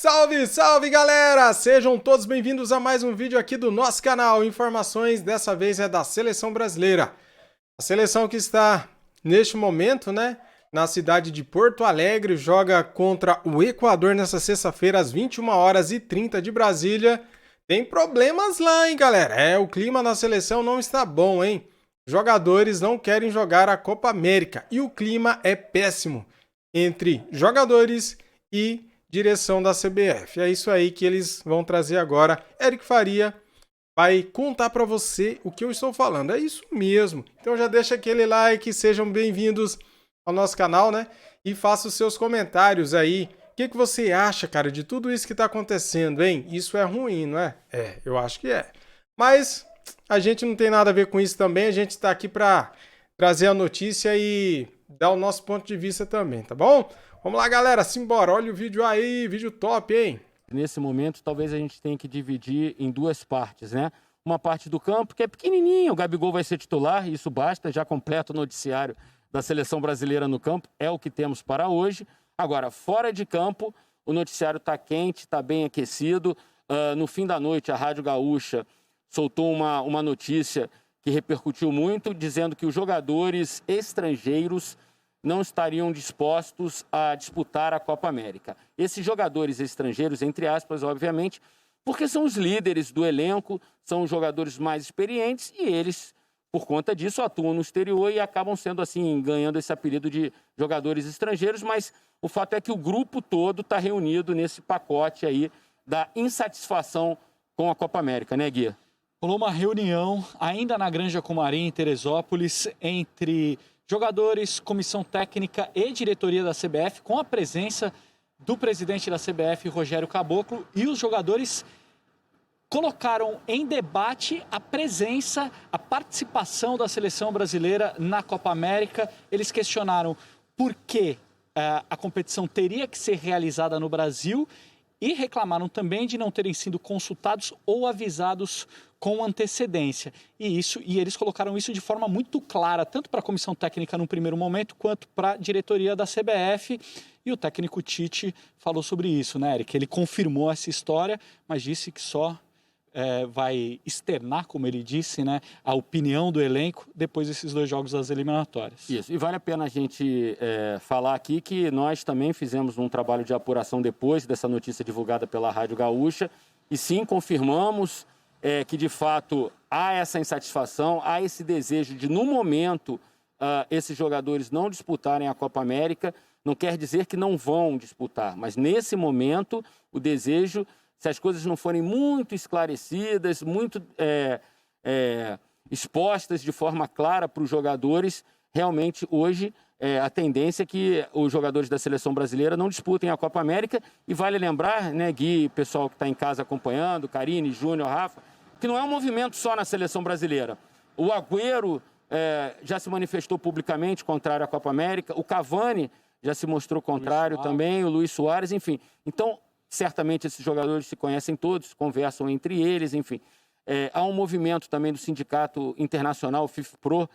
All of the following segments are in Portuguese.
Salve, salve galera! Sejam todos bem-vindos a mais um vídeo aqui do nosso canal. Informações dessa vez é da Seleção Brasileira. A seleção que está neste momento, na cidade de Porto Alegre, joga contra o Equador nessa sexta-feira às 21h30 de Brasília. Tem problemas lá, hein, galera? O clima na seleção não está bom, hein? Jogadores não querem jogar a Copa América e o clima é péssimo entre jogadores e direção da CBF. É isso aí que eles vão trazer agora. Eric Faria vai contar para você o que eu estou falando. É isso mesmo. Então já deixa aquele like, sejam bem-vindos ao nosso canal, E faça os seus comentários aí. O que você acha, cara, de tudo isso que está acontecendo, hein? Isso é ruim, não é? Eu acho que é. Mas a gente não tem nada a ver com isso também. A gente está aqui para trazer a notícia e dar o nosso ponto de vista também, tá bom? Vamos lá, galera, simbora. Olha o vídeo aí, vídeo top, hein? Nesse momento, talvez a gente tenha que dividir em duas partes, Uma parte do campo, que é pequenininha, o Gabigol vai ser titular, isso basta, já completa o noticiário da Seleção Brasileira no campo, é o que temos para hoje. Agora, fora de campo, o noticiário está quente, está bem aquecido. No fim da noite, a Rádio Gaúcha soltou uma notícia que repercutiu muito, dizendo que os jogadores estrangeiros não estariam dispostos a disputar a Copa América. Esses jogadores estrangeiros, entre aspas, obviamente, porque são os líderes do elenco, são os jogadores mais experientes e eles, por conta disso, atuam no exterior e acabam sendo, assim, ganhando esse apelido de jogadores estrangeiros, mas o fato é que o grupo todo está reunido nesse pacote aí da insatisfação com a Copa América, né, Gui? Rolou uma reunião ainda na Granja Comari, em Teresópolis, entre jogadores, comissão técnica e diretoria da CBF, com a presença do presidente da CBF, Rogério Caboclo, e os jogadores colocaram em debate a presença, a participação da seleção brasileira na Copa América. Eles questionaram por que a competição teria que ser realizada no Brasil e reclamaram também de não terem sido consultados ou avisados com antecedência. E eles colocaram isso de forma muito clara, tanto para a comissão técnica no primeiro momento, quanto para a diretoria da CBF. E o técnico Tite falou sobre isso, Eric? Ele confirmou essa história, mas disse que só vai externar, como ele disse, a opinião do elenco depois desses 2 jogos das eliminatórias. Isso, e vale a pena a gente falar aqui que nós também fizemos um trabalho de apuração depois dessa notícia divulgada pela Rádio Gaúcha, e sim, confirmamos que de fato há essa insatisfação, há esse desejo de, no momento, esses jogadores não disputarem a Copa América. Não quer dizer que não vão disputar, mas nesse momento o desejo, se as coisas não forem muito esclarecidas, muito expostas de forma clara para os jogadores, realmente hoje a tendência é que os jogadores da seleção brasileira não disputem a Copa América. E vale lembrar, Gui, pessoal que está em casa acompanhando, Karine, Júnior, Rafa, que não é um movimento só na seleção brasileira. O Agüero já se manifestou publicamente contrário à Copa América, o Cavani já se mostrou contrário também, o Luis Soares, enfim. Então, certamente esses jogadores se conhecem todos, conversam entre eles, enfim. Há um movimento também do Sindicato Internacional, FIFPro,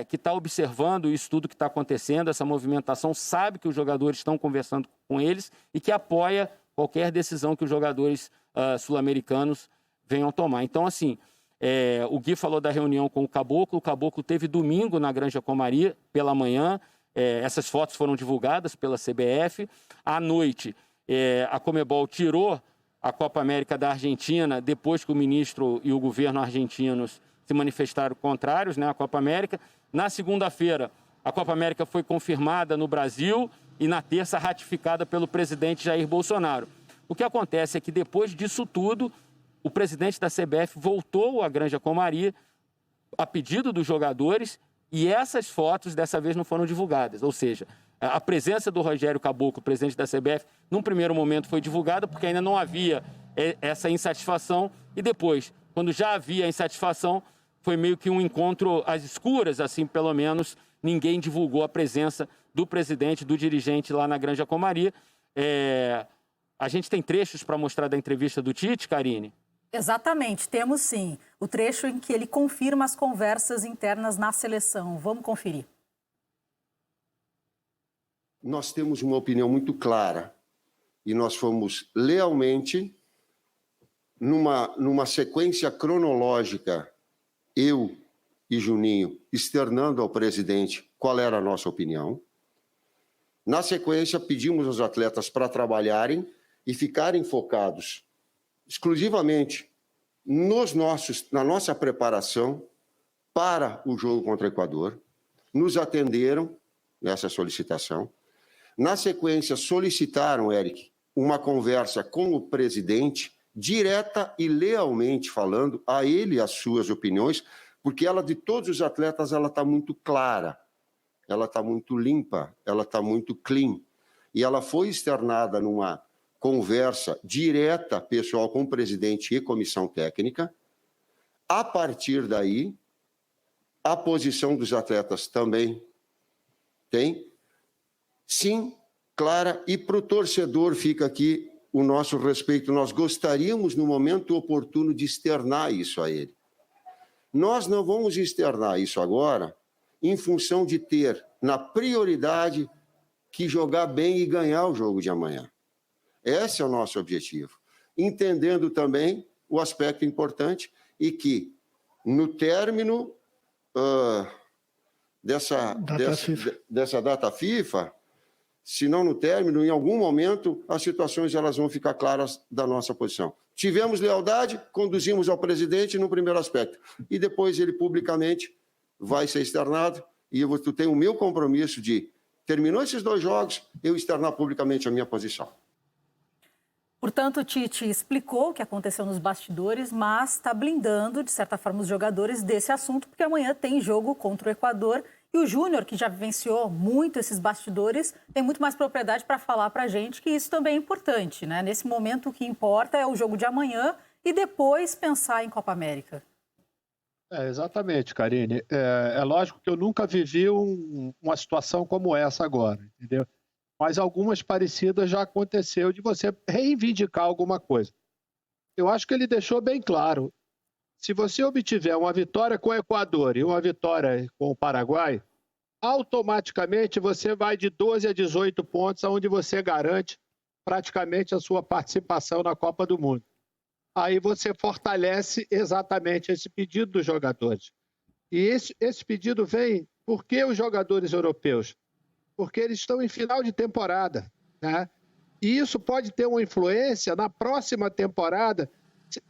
que está observando isso tudo que está acontecendo, essa movimentação, sabe que os jogadores estão conversando com eles e que apoia qualquer decisão que os jogadores sul-americanos venham tomar. Então, assim, o Gui falou da reunião com o Caboclo teve domingo na Granja Comari, pela manhã. Essas fotos foram divulgadas pela CBF. À noite, a Conmebol tirou a Copa América da Argentina, depois que o ministro e o governo argentinos se manifestaram contrários, à Copa América. Na segunda-feira, a Copa América foi confirmada no Brasil e na terça ratificada pelo presidente Jair Bolsonaro. O que acontece é que depois disso tudo, o presidente da CBF voltou à Granja Comari a pedido dos jogadores, e essas fotos dessa vez não foram divulgadas. Ou seja, a presença do Rogério Caboclo, presidente da CBF, num primeiro momento foi divulgada porque ainda não havia essa insatisfação, e depois, quando já havia insatisfação, foi meio que um encontro às escuras, assim, pelo menos ninguém divulgou a presença do presidente, do dirigente lá na Granja Comari. A gente tem trechos para mostrar da entrevista do Tite, Karine? Exatamente, temos sim. O trecho em que ele confirma as conversas internas na seleção. Vamos conferir. Nós temos uma opinião muito clara e nós fomos lealmente, numa sequência cronológica, eu e Juninho, externando ao presidente qual era a nossa opinião. Na sequência, pedimos aos atletas para trabalharem e ficarem focados exclusivamente na nossa preparação para o jogo contra o Equador. Nos atenderam nessa solicitação. Na sequência, solicitaram, Eric, uma conversa com o presidente, direta e lealmente falando a ele as suas opiniões, porque ela, de todos os atletas, ela está muito clara, ela está muito limpa, ela está muito clean. E ela foi externada numa conversa direta, pessoal, com o presidente e comissão técnica. A partir daí, a posição dos atletas também tem, sim, clara, e para o torcedor fica aqui o nosso respeito. Nós gostaríamos, no momento oportuno, de externar isso a ele. Nós não vamos externar isso agora em função de ter, na prioridade, que jogar bem e ganhar o jogo de amanhã. Esse é o nosso objetivo. Entendendo também o aspecto importante e que, no término dessa data FIFA, se não no término, em algum momento, as situações elas vão ficar claras da nossa posição. Tivemos lealdade, conduzimos ao presidente no primeiro aspecto, e depois ele publicamente vai ser externado, e eu tenho o meu compromisso de, terminou esses 2 jogos, eu externar publicamente a minha posição. Portanto, o Tite explicou o que aconteceu nos bastidores, mas está blindando, de certa forma, os jogadores desse assunto, porque amanhã tem jogo contra o Equador. E o Júnior, que já vivenciou muito esses bastidores, tem muito mais propriedade para falar para a gente que isso também é importante, né? Nesse momento, o que importa é o jogo de amanhã e depois pensar em Copa América. Exatamente, Karine. É lógico que eu nunca vivi uma situação como essa agora, entendeu? Mas algumas parecidas já aconteceu de você reivindicar alguma coisa. Eu acho que ele deixou bem claro. Se você obtiver uma vitória com o Equador e uma vitória com o Paraguai, automaticamente você vai de 12 a 18 pontos, onde você garante praticamente a sua participação na Copa do Mundo. Aí você fortalece exatamente esse pedido dos jogadores. E esse pedido vem, por que os jogadores europeus? Porque eles estão em final de temporada, né? E isso pode ter uma influência na próxima temporada,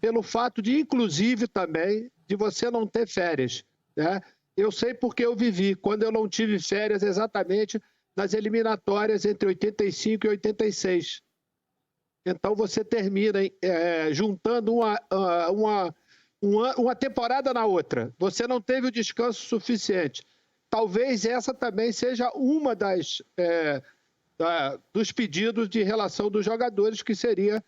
pelo fato de, inclusive, também, de você não ter férias, né? Eu sei porque eu vivi, quando eu não tive férias exatamente nas eliminatórias entre 85 e 86. Então, você termina juntando uma temporada na outra. Você não teve o descanso suficiente. Talvez essa também seja uma dos pedidos de relação dos jogadores, que seria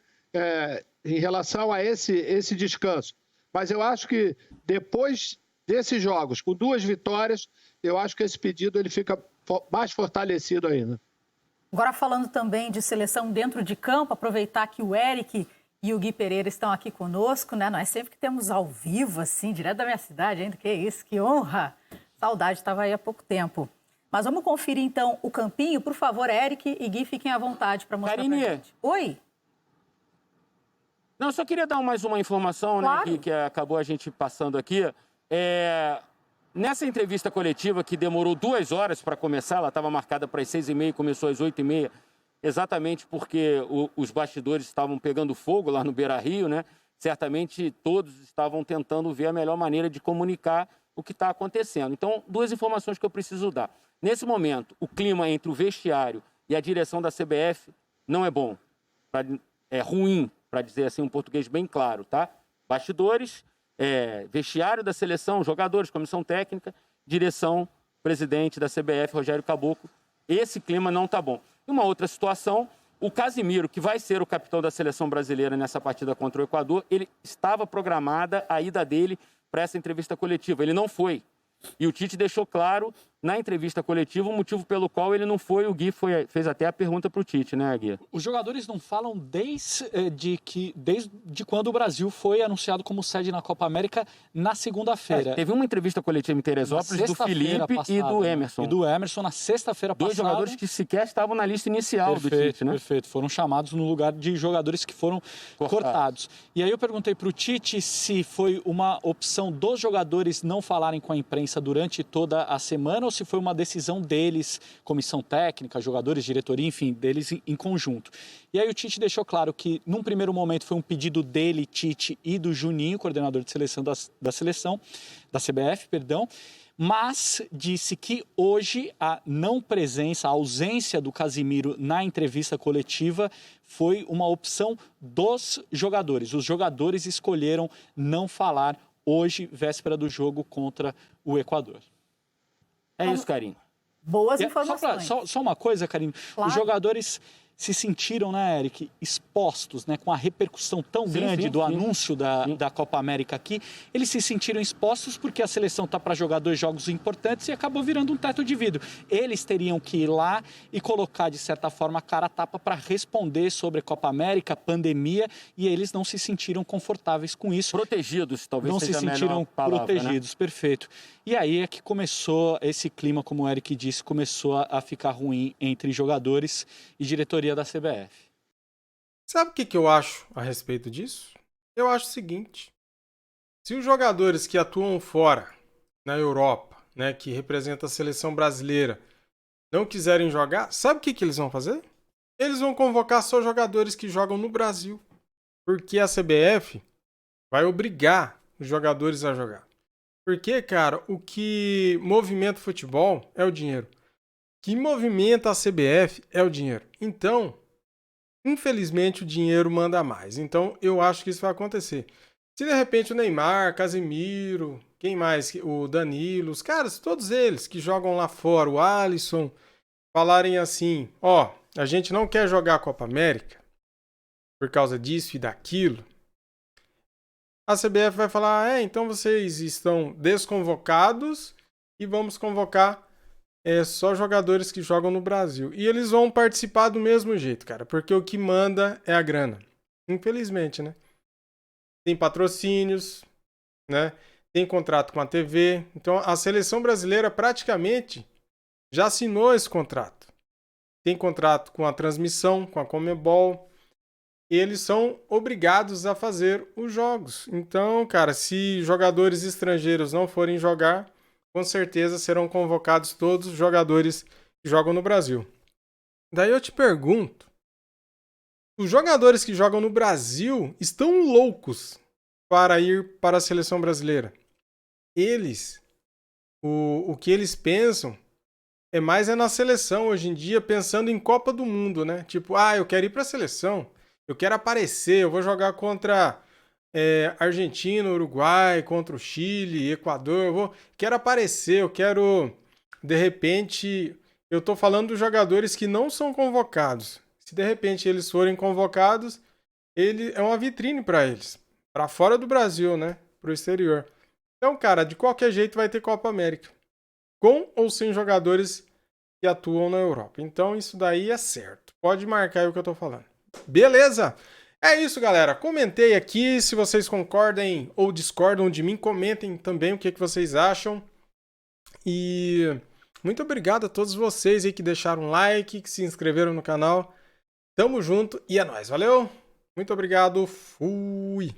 em relação a esse descanso. Mas eu acho que depois desses jogos, com 2 vitórias, eu acho que esse pedido ele fica mais fortalecido ainda. Agora, falando também de seleção dentro de campo, aproveitar que o Eric e o Gui Pereira estão aqui conosco, né? Nós sempre que temos ao vivo, assim, direto da minha cidade ainda, que isso, que honra! Saudade, estava aí há pouco tempo. Mas vamos conferir, então, o campinho. Por favor, Eric e Gui, fiquem à vontade para mostrar pra gente. Oi? Não, eu só queria dar mais uma informação, claro, né, que acabou a gente passando aqui. Nessa entrevista coletiva, que demorou 2 horas para começar, ela estava marcada para as 6h30 e começou às 8h30, exatamente porque os bastidores estavam pegando fogo lá no Beira-Rio, né? Certamente todos estavam tentando ver a melhor maneira de comunicar o que está acontecendo. Então, 2 informações que eu preciso dar. Nesse momento, o clima entre o vestiário e a direção da CBF não é bom. É ruim, para dizer assim um português bem claro, tá? Bastidores, vestiário da seleção, jogadores, comissão técnica, direção, presidente da CBF, Rogério Caboclo. Esse clima não está bom. E uma outra situação, o Casimiro, que vai ser o capitão da seleção brasileira nessa partida contra o Equador, ele estava programada a ida dele para essa entrevista coletiva. Ele não foi. E o Tite deixou claro na entrevista coletiva, o motivo pelo qual ele não foi, o Gui fez até a pergunta para o Tite, né, Gui? Os jogadores não falam desde quando o Brasil foi anunciado como sede na Copa América na segunda-feira. Teve uma entrevista coletiva em Teresópolis do Felipe e do Emerson. E do Emerson na sexta-feira passada. Dois jogadores que sequer estavam na lista inicial do Tite, né? Perfeito, foram chamados no lugar de jogadores que foram cortados. E aí eu perguntei para o Tite se foi uma opção dos jogadores não falarem com a imprensa durante toda a semana ou se foi uma decisão deles, comissão técnica, jogadores, diretoria, enfim, deles em conjunto. E aí o Tite deixou claro que, num primeiro momento, foi um pedido dele, Tite, e do Juninho, coordenador de seleção da CBF, mas disse que hoje a não presença, a ausência do Casimiro na entrevista coletiva foi uma opção dos jogadores. Os jogadores escolheram não falar hoje, véspera do jogo contra o Equador. É isso, Karine. Boas informações. Só uma coisa, Karine. Claro. Os jogadores se sentiram, né, Eric, expostos, né, com a repercussão tão grande do anúncio da Copa América aqui. Eles se sentiram expostos porque a seleção está para jogar 2 jogos importantes e acabou virando um teto de vidro. Eles teriam que ir lá e colocar, de certa forma, a cara a tapa para responder sobre a Copa América, pandemia, e eles não se sentiram confortáveis com isso. Protegidos, talvez não seja se sentiram a melhor palavra, protegidos, né? Perfeito. E aí é que começou esse clima, como o Eric disse, começou a ficar ruim entre jogadores e diretoria da CBF. Sabe o que eu acho a respeito disso? Eu acho o seguinte: se os jogadores que atuam fora, na Europa, né, que representam a seleção brasileira, não quiserem jogar, sabe o que eles vão fazer? Eles vão convocar só jogadores que jogam no Brasil, porque a CBF vai obrigar os jogadores a jogar. Porque, cara, o que movimenta o futebol é o dinheiro. O que movimenta a CBF é o dinheiro. Então, infelizmente, o dinheiro manda mais. Então, eu acho que isso vai acontecer. Se, de repente, o Neymar, Casemiro, quem mais? O Danilo, os caras, todos eles que jogam lá fora, o Alisson, falarem assim, a gente não quer jogar a Copa América por causa disso e daquilo, a CBF vai falar, então vocês estão desconvocados e vamos convocar só jogadores que jogam no Brasil. E eles vão participar do mesmo jeito, cara, porque o que manda é a grana. Infelizmente, né? Tem patrocínios, né? Tem contrato com a TV. Então, a seleção brasileira praticamente já assinou esse contrato. Tem contrato com a transmissão, com a Conmebol. Eles são obrigados a fazer os jogos. Então, cara, se jogadores estrangeiros não forem jogar, com certeza serão convocados todos os jogadores que jogam no Brasil. Daí eu te pergunto, os jogadores que jogam no Brasil estão loucos para ir para a seleção brasileira. Eles, o que eles pensam é mais na seleção hoje em dia, pensando em Copa do Mundo, né? Tipo, eu quero ir para a seleção. Eu quero aparecer, eu vou jogar contra Argentina, Uruguai, contra o Chile, Equador. Quero aparecer, eu quero, de repente, eu tô falando dos jogadores que não são convocados. Se de repente eles forem convocados, ele é uma vitrine para eles, para fora do Brasil, né? Para o exterior. Então, cara, de qualquer jeito vai ter Copa América, com ou sem jogadores que atuam na Europa. Então, isso daí é certo. Pode marcar aí o que eu tô falando. Beleza? É isso, galera. Comentei aqui. Se vocês concordem ou discordam de mim, comentem também o que vocês acham. E muito obrigado a todos vocês aí que deixaram um like, que se inscreveram no canal. Tamo junto e é nóis. Valeu? Muito obrigado. Fui!